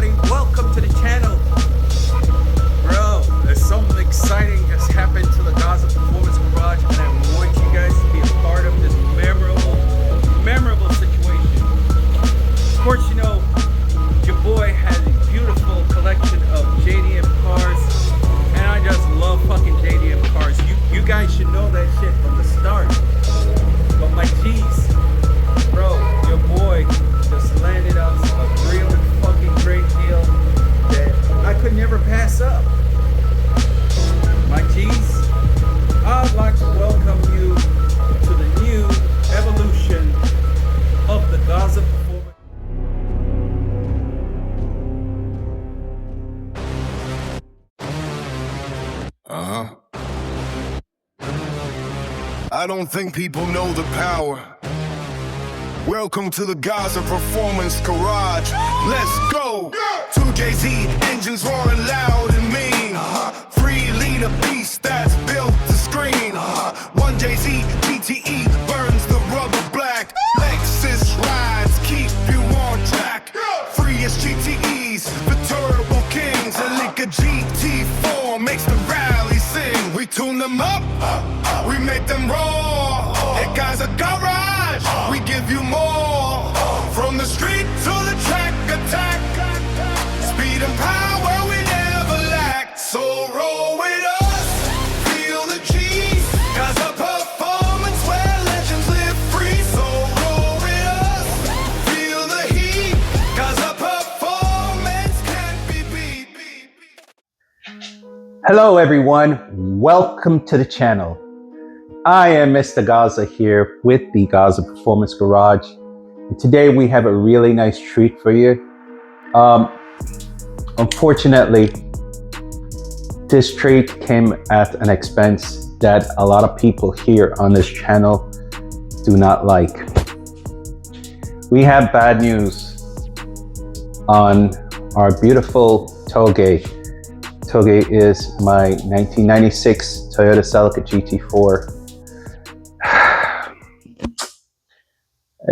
everybody? Welcome to the channel. Bro, there's something exciting just happened to the Gaza Performance Garage, and I want you guys to be a part of this memorable situation. Of course, you know, your boy has a beautiful collection of JDM cars, and I just love fucking JDM cars. You guys should know that shit from the start. But my G's, bro, your boy just landed us a real fucking great deal that I could never pass up. My G's, I'd like to welcome you to the new evolution of the Gaza Performance. I don't think people know the power. Welcome to the Gaza Performance Garage. Let's go! 2JZ engines roaring loud and mean. 3-liter beast that's built to screen. 1JZ GTE burns the rubber black. Lexus rides keep you on track. Freest GTEs, the Turbo Kings. Celica GT4 makes the rally sing. We tune them up, we make them roar. At Gaza Garage, we give you more. From the street to the track attack. Speed and power we never lack. So roll with us, feel the G's. Gaza Performance where legends live free. So roll with us, feel the heat. Gaza Performance can't be beat. Hello everyone, welcome to the channel. I am Mr. Gaza here with the Gaza Performance Garage. And today we have a really nice treat for you. Unfortunately, this treat came at an expense that a lot of people here on this channel do not like. We have bad news on our beautiful Toge. Toge is my 1996 Toyota Celica GT4.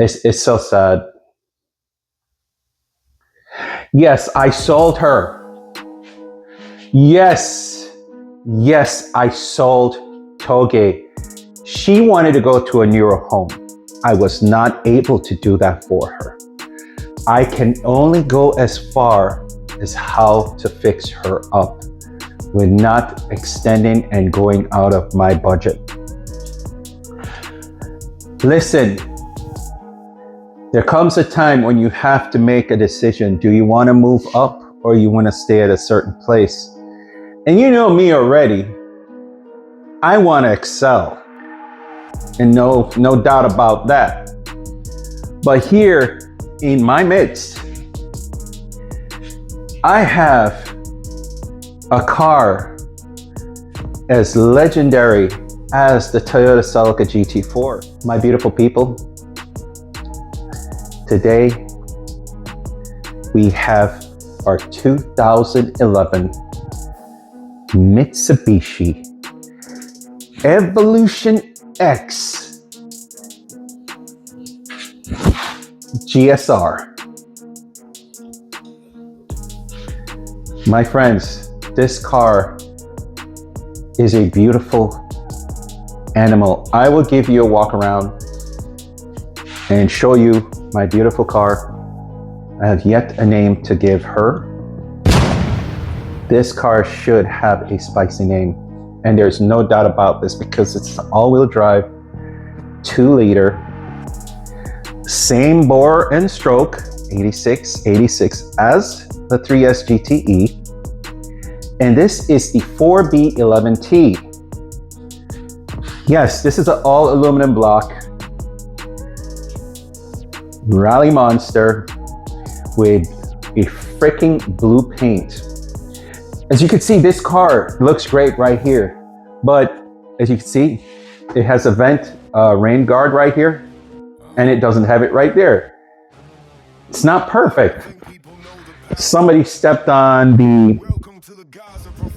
It's so sad. Yes, I sold her. Yes, I sold Toge. She wanted to go to a newer home. I was not able to do that for her. I can only go as far as how to fix her up with not extending and going out of my budget. Listen. There comes a time when you have to make a decision. Do you want to move up or you want to stay at a certain place? And you know me already. I want to excel. And no doubt about that. But here in my midst, I have a car as legendary as the Toyota Celica GT4. My beautiful people, today, we have our 2011 Mitsubishi Evo X GSR. My friends, this car is a beautiful animal. I will give you a walk around and show you my beautiful car. I have yet a name to give her. This car should have a spicy name, and there's no doubt about this because it's all-wheel drive, 2-liter, same bore and stroke, 86 as the 3S GTE, and this is the 4B11T. Yes, this is an all aluminum block Rally Monster with a freaking blue paint. As you can see, this car looks great right here, but as you can see, it has a vent rain guard right here, and it doesn't have it right there. It's not perfect. Somebody stepped on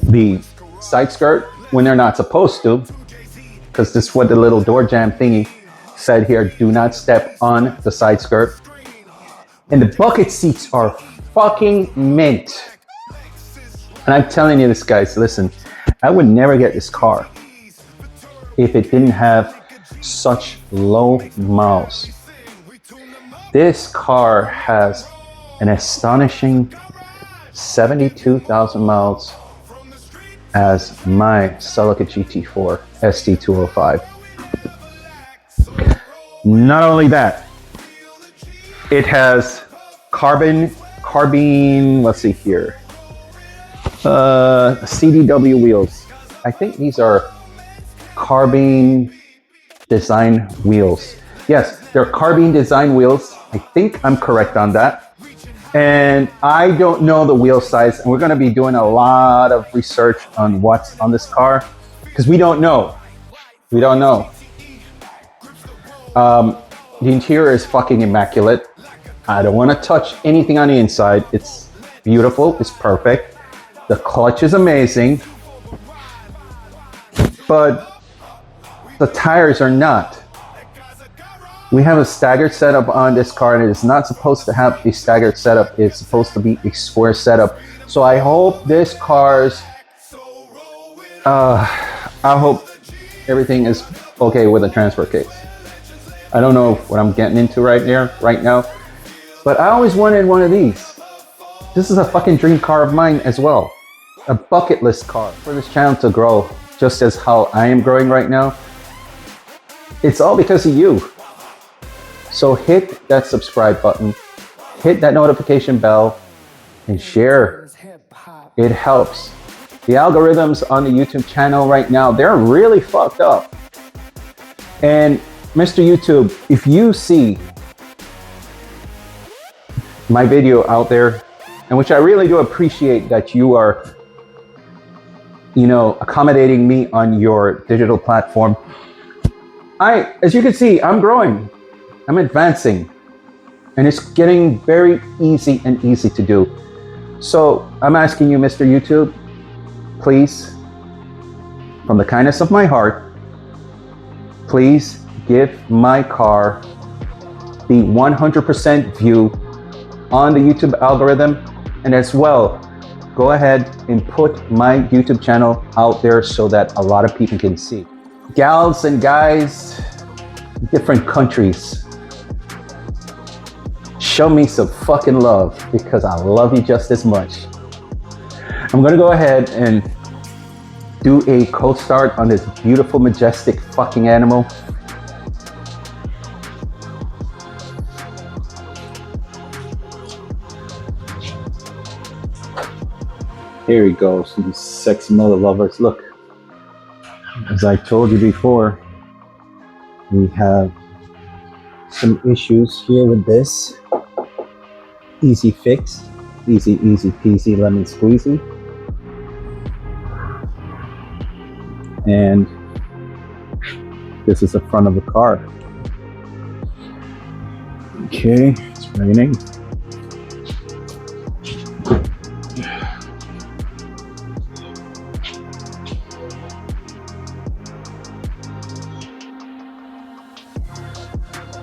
the side skirt when they're not supposed to, because this is what the little door jamb thingy said here. Do not step on the side skirt. And the bucket seats are fucking mint. And I'm telling you this, guys, listen, I would never get this car if it didn't have such low miles. This car has an astonishing 72,000 miles as my Celica GT4 ST205. Not only that, it has carbine, let's see here, CDW wheels. I think these are carbine design wheels. Yes, they're carbine design wheels. I think I'm correct on that. And I don't know the wheel size, and we're going to be doing a lot of research on what's on this car because we don't know. We don't know. The interior is fucking immaculate. I don't want to touch anything on the inside. It's beautiful. It's perfect. The clutch is amazing, but the tires are not. We have a staggered setup on this car, and it is not supposed to have a staggered setup. It's supposed to be a square setup. So I hope this car's, I hope everything is okay with the transfer case. I don't know what I'm getting into right now, but I always wanted one of these. This is a fucking dream car of mine as well. A bucket list car for this channel to grow, just as how I am growing right now. It's all because of you. So hit that subscribe button, hit that notification bell, and share. It helps. The algorithms on the YouTube channel right now, they're really fucked up. And Mr. YouTube, if you see my video out there, and which I really do appreciate that you are, accommodating me on your digital platform. As you can see, I'm growing. I'm advancing, and it's getting very easy to do. So I'm asking you, Mr. YouTube, please, from the kindness of my heart, please give my car the 100% view on the YouTube algorithm, and as well, go ahead and put my YouTube channel out there so that a lot of people can see. Gals and guys, different countries, show me some fucking love because I love you just as much. I'm gonna go ahead and do a cold start on this beautiful, majestic fucking animal. Here we go, some sexy mother lovers. Look, as I told you before, we have some issues here with this. Easy fix, easy peasy lemon squeezy. And this is the front of the car. Okay, it's raining.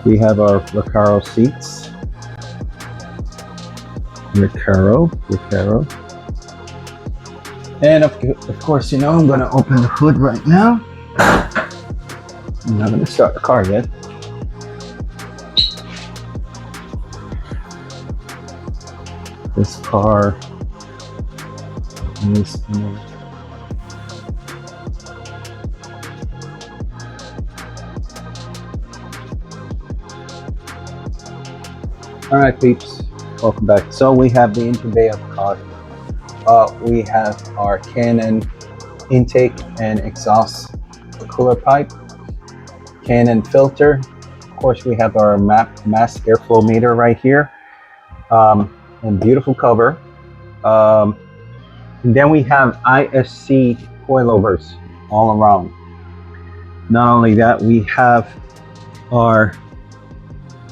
We have our Recaro seats. Recaro. And of course, I'm going to open the hood right now. I'm not going to start the car yet. This car is in Alright peeps, welcome back. So we have the engine bay of the car. We have our Canon intake and exhaust cooler pipe, Canon filter. Of course we have our mass airflow meter right here, and beautiful cover. And then we have ISC coilovers all around. Not only that, we have our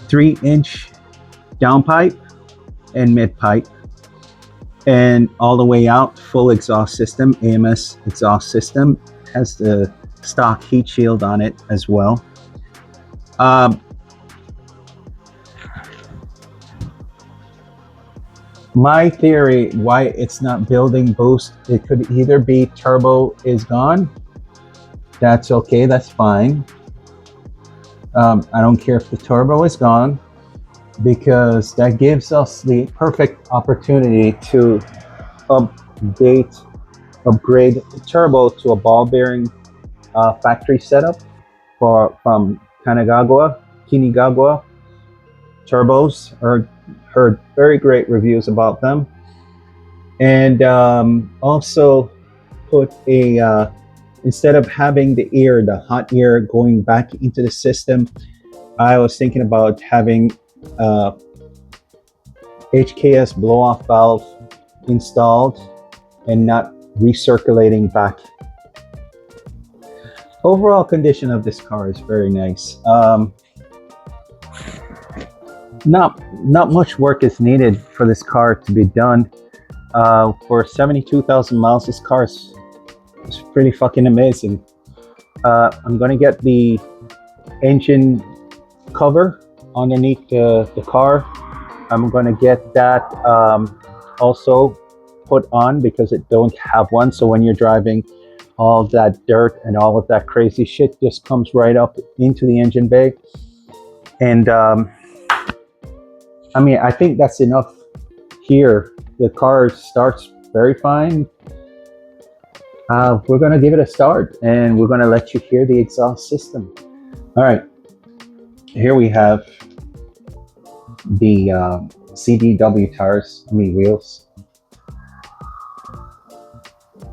3-inch downpipe and mid pipe, and all the way out, full exhaust system, EMS exhaust system, has the stock heat shield on it as well. My theory why it's not building boost, it could either be turbo is gone. That's okay, that's fine. I don't care if the turbo is gone, because that gives us the perfect opportunity to upgrade the turbo to a ball bearing factory setup from Kinigagwa turbos. Heard very great reviews about them, and also put a instead of having the hot air going back into the system, I was thinking about having HKS blow-off valve installed and not recirculating back. Overall condition of this car is very nice. Not much work is needed for this car to be done. For 72,000 miles, this car is pretty fucking amazing. I'm gonna get the engine cover underneath the car. I'm gonna get that also put on because it don't have one. So when you're driving, all that dirt and all of that crazy shit just comes right up into the engine bay. And I mean, I think that's enough here. The car starts very fine. We're gonna give it a start and we're gonna let you hear the exhaust system. All right, here we have the CDW tires, wheels.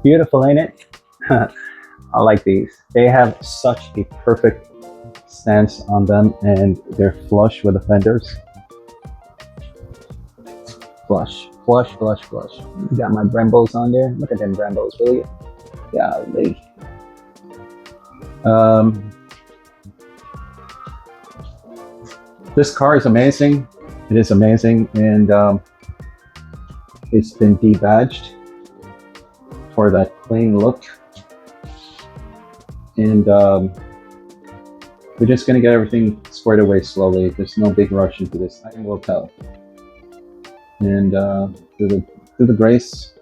Beautiful, ain't it? I like these. They have such a perfect stance on them and they're flush with the fenders. Flush, flush, flush, flush. Got my Brembos on there. Look at them Brembos, will you? Golly. This car is amazing. It is amazing, and it's been debadged for that clean look. And we're just gonna get everything squared away slowly. There's no big rush into this. Time will tell. And through the grace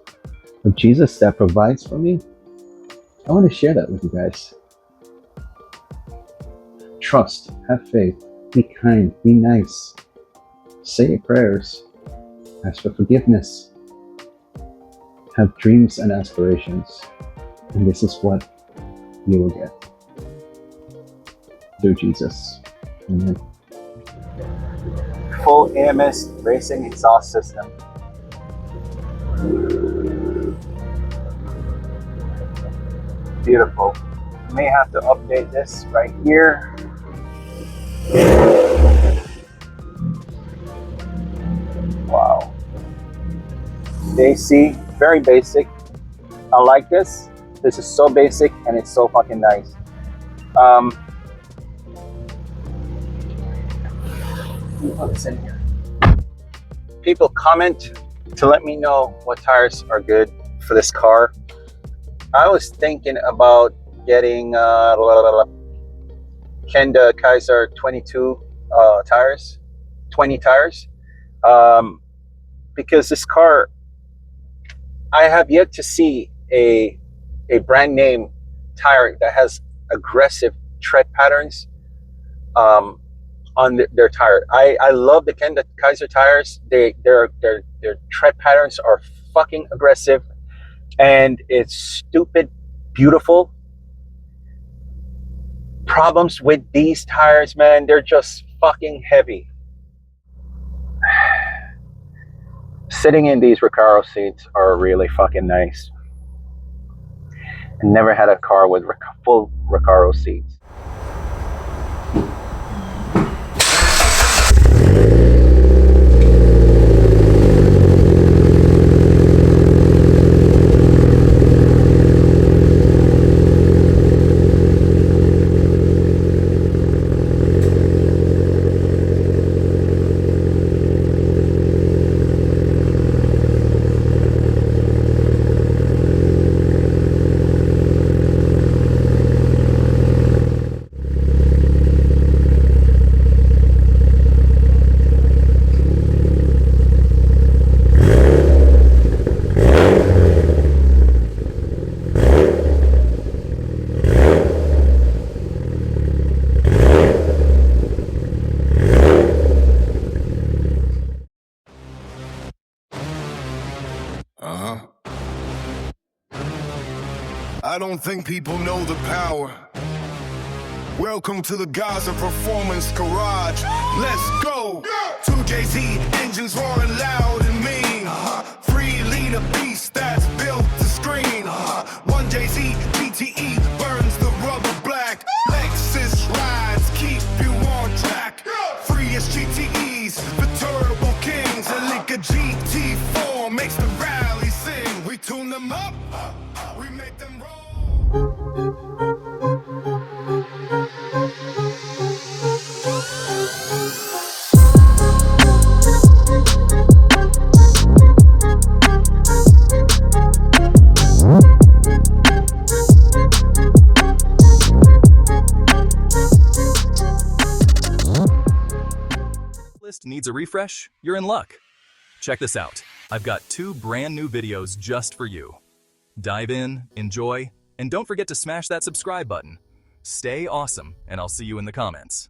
of Jesus that provides for me, I want to share that with you guys. Trust, have faith, be kind, be nice, say your prayers, ask for forgiveness, have dreams and aspirations, and this is what you will get through Jesus. Amen. Full EMS racing exhaust system. Beautiful. May have to update this right here. Wow. AC, very basic. I like this. This is so basic and it's so fucking nice. What's in here? People comment to let me know what tires are good for this car. I was thinking about getting Kenda Kaiser 22 tires, 20 tires, because this car, I have yet to see a brand name tire that has aggressive tread patterns on their tire. I love the Kenda Kaiser tires. Their tread patterns are fucking aggressive. And it's stupid beautiful. Problems with these tires, man, they're just fucking heavy. Sitting in these Recaro seats are really fucking nice. I never had a car with full Recaro seats. I don't think people know the power. Welcome to the Gaza Performance Garage. Let's go! 2JZ engines roaring loud and mean. 3-liter beast that's built to screen. 1JZ GTE burns the rubber black. Lexus rides keep you on track. 3S GTEs, the Turbo Kings. Celica GT4 makes the rally sing. We tune them up, we make them roll. List needs a refresh? You're in luck. Check this out. I've got 2 brand new videos just for you. Dive in, enjoy, and don't forget to smash that subscribe button. Stay awesome, and I'll see you in the comments.